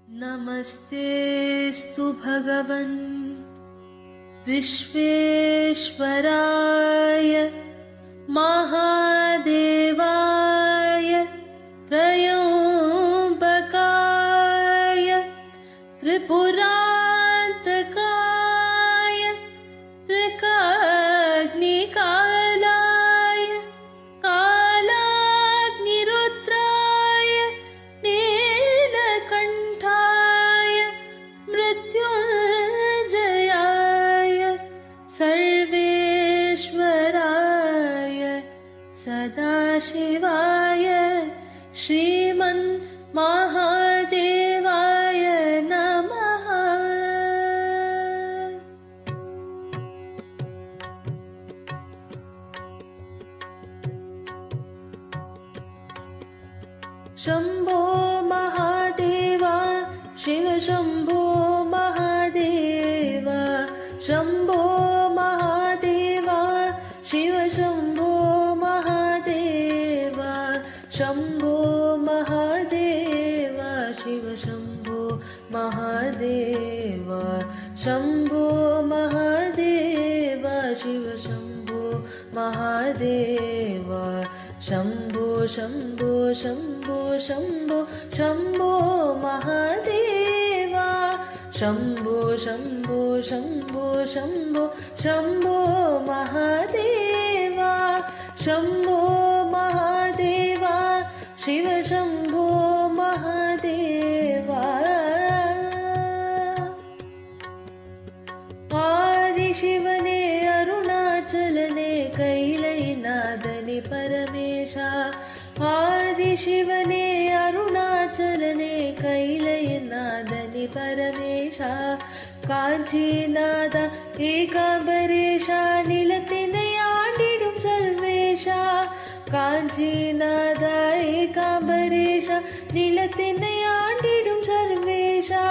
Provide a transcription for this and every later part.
नमस्तेस्तु भगवन् विश्वेश्वराय महादेवाय त्रयम्बकाय त्रिपुरान्तकाय त्रिकाग्निकालाय कालाग्निरुद्राय नीलकण्ठाय मृत्युञ्जयाय सर्वेश्वराय सदाशिवाय श्रीमन्महादेवाय नमः। शम्भो महादेवा शिव शम्भो महादेवा, शम्भो महादेवा शिव शम्भो महादेवा, शम्भो महादेवा शिव शम्भो महादेवा, शम्भो महादेवा शिव शम्भो महादेवा, शम्भो शम्भो शम्भो शम्भो शम्भो महादेवा, शम्भो शम्भो शम्भो शम्भो शम्भो महादेवा, शम्भो महादेवा शिव शम्भो महादेवा। आदिशिवने अरुणाचलने कैलयनादने परमेशा, आदिशिवने अरुणाचलने कैलयनादने परमेशा, काञ्चीनाद एकाम्बरेशा निलतिनै आडिडुम सर्वेशा, काञ्चीनाद एकाम्बरेशा निलतिनै आडिडुम सर्वेशा,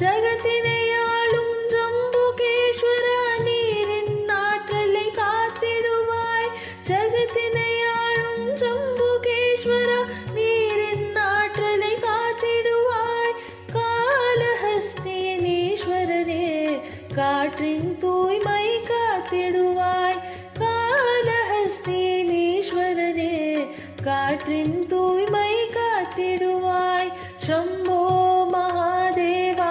जगतिनै आளும் ஜம்புகேஸ்வரா நீரின் ஆற்றலை காத்திடுவாய், ஜகத்தினை ஆளும் ஜம்புகேஸ்வரா நீரின் ஆற்றலை காத்திடுவாய், காளஹஸ்தியனீஸ்வரனே காற்றின் தூய்மை காத்திடுவாய், காளஹஸ்தியனீஸ்வரனே காற்றின் தூய்மை காத்திடுவாய், शम्भो महादेवा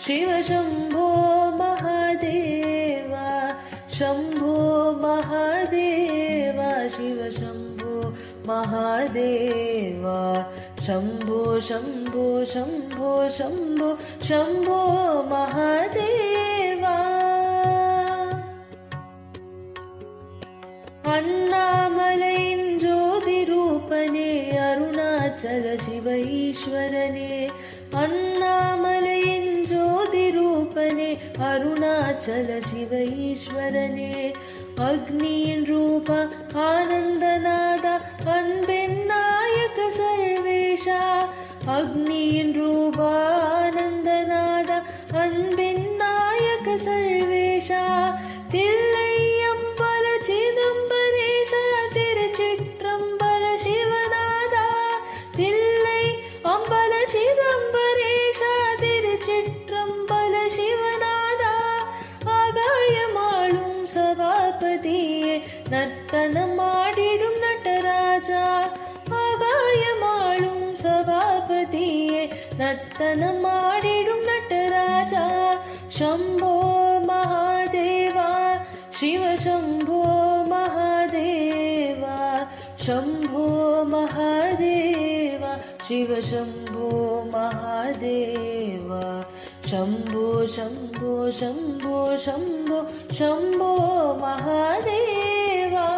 शिव शम्भो महादेवा, शम्भो महादेवा शिव शम्भो महादेवा, शम्भो शम्भो शम्भो शम्भो शम्भो महादेवा। अन्नामलैन् ज्योतिरूपने अरुणाचल शिव ईश्वरने, अन्नामलैन् ज्योतिरूपने अरुणाचल शिव ईश्वरने, अग्निயின் रूप आनन्दनाद अन्बिन् नायक सर्वेशा, अग्निயின் रूप आनन्दनाद अन्बिन् नायक सर्वेशा, தில்லையம்பல சிதம்பரேஷா திருச்சிற்றம்பல சிவநாதா, தில்லை அம்பல சிதம்பரேஷா திருச்சிற்றம்பல சிவநாதா, ஆகாயமாளும் சபாபதியே நர்த்தனமாடிடும் நடராஜா, ஆகாயமாளும் சபாபதியே நர்த்தனமாடிடும் நடராஜா, शम्भो महादेवा शिव शम्भो महादेवा, शम्भो महादेवा शिव शम्भो महादेवा, शम्भो शम्भो शम्भो शम्भो शम्भो महादेवा।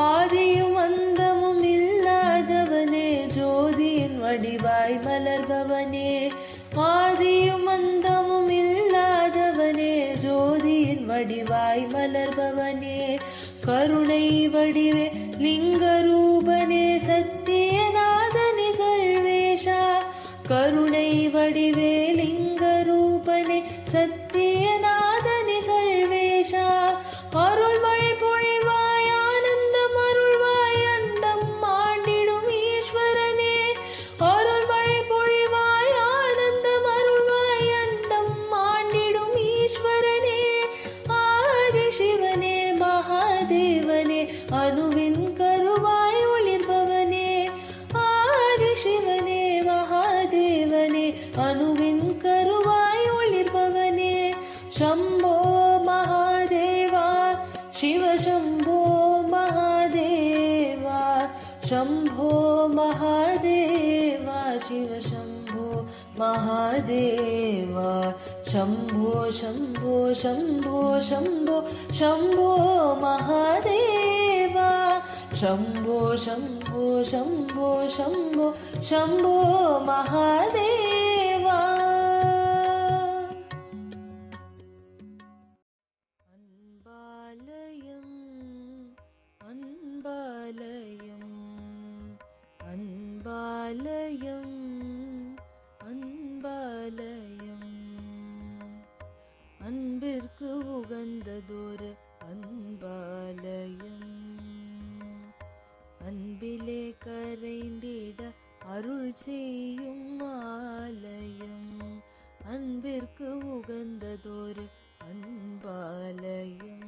ஆதியும் அந்தமும் இல்லாதவனே ஜோதியின் வடிவாய் மலர்பவனே, ஆதியும் அந்தமும் இல்லாதவனே ஜோதியின் வடிவாய் மலர்பவனே, கருணை வடிவே லிங்கரூபனே சத்தியநாதனே சர்வேஷா, கருணை வடிவே லிங்கரூபனே சத்தியநாதனே சர்வேஷா, அருள்மழை பொழிவாய் ஆனந்தம் அருள்வாய் அண்டம் ஆண்டிடும் ஈஸ்வரனே, शम्भो महादेव शिव शम्भो महादेव शम्भो शम्भो शम्भो शम्भो शम्भो महादेव शम्भो शम्भो शम्भो शम्भो शम्भो महादेव அன்பாலயம் அன்பாலயம் அன்பாலயம் அன்பிற்கு உகந்ததொரு அன்பாலயம் அன்பிலே கரைந்திட அருள் செய்யும் ஆலயம் அன்பிற்கு உகந்ததொரு அன்பாலயம்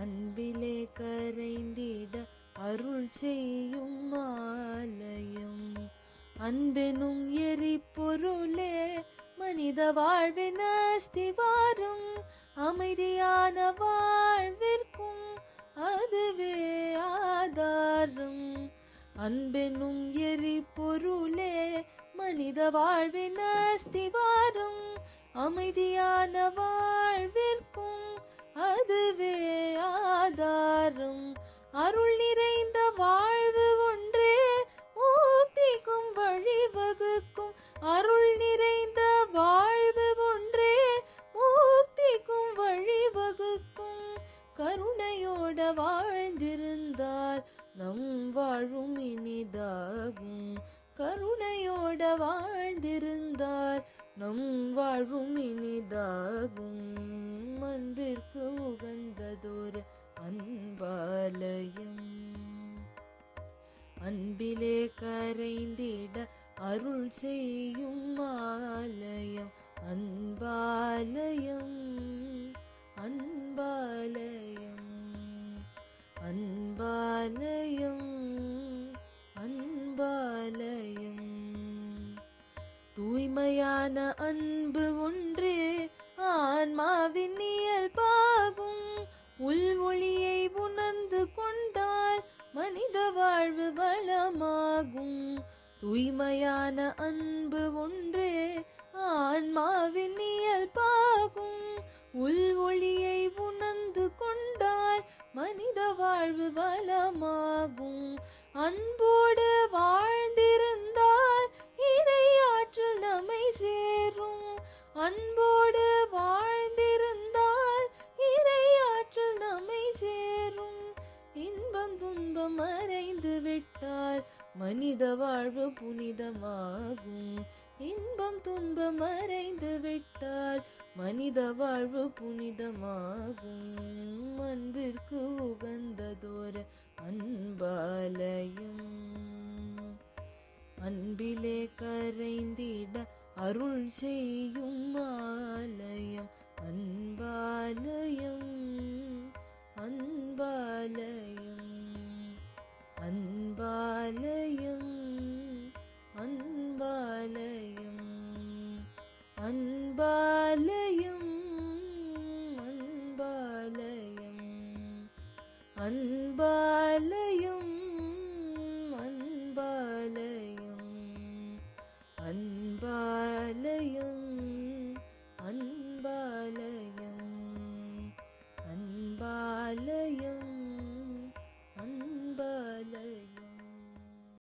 அன்பிலே கரைந்திட அருள் செய்யும் ஆலயம் அன்பெனும் எரிபொருளே மனித வாழ்வின் அஸ்திவாரம் அமைதியான வாழ்விற்கும் அதுவே ஆதாரம் அன்பெனும் எரிபொருளே மனித வாழ்வின் அஸ்திவாரம் அமைதியான வாழ்விற்கும் அதுவே ஆதாரம் அருள் நிறைந்த வாழ்வு ஒன்றே முக்திக்கும் வழிவகுக்கும் அருள் நிறைந்த வாழ்வு ஒன்றே முக்திக்கும் வழிவகுக்கும் கருணையோட வாழ்ந்திருந்தால் நம் வாழ்வும் இனிதாகும் கருணையோட வாழ்ந்திருந்தால் நம் வாழ்வும் இனிதாகும் அன்பிற்கு உகந்ததொரு அன்பாலயம் அன்பிலே கரைந்திட அருள் செய்யும் ஆலயம் அன்பாலயம் அன்பாலயம் அன்பாலயம் அன்பாலயம் தூய்மையான அன்பு ஒன்றே ஆன்மாவின் இயல்பாகும் உள்மொழியை உணர்ந்து கொண்டால் மனித வாழ்வு வளமாகும் தூய்மையான அன்பு ஒன்றே ஆன்மாவின் இயல்பாகும் உள்மொழியை உணர்ந்து கொண்டால் மனித வாழ்வு வளமாகும் அன்போடு வாழ்ந்திருந்தால் இறையாற்றல் நம்மை சேரும் அன்போடு வாழ்ந்திருந்தால் இறையாற்றல் நம்மை சேரும் இன்பம் துன்பம் மறைந்து விட்டால் மனித வாழ்வு புனிதமாகும் இன்பம் துன்பம் மறைந்து விட்டால் மனித வாழ்வு புனிதமாகும் அன்பிற்கு உகந்ததொரு அன்பாலயம் அன்பிலே கரைந்திட அருள் செய்யும் ஆலயம் அன்பாலயம் அன்பாலயம் அன்பாலயம் அன்பாலயம் அன்பாலயம் அன்பாலயம்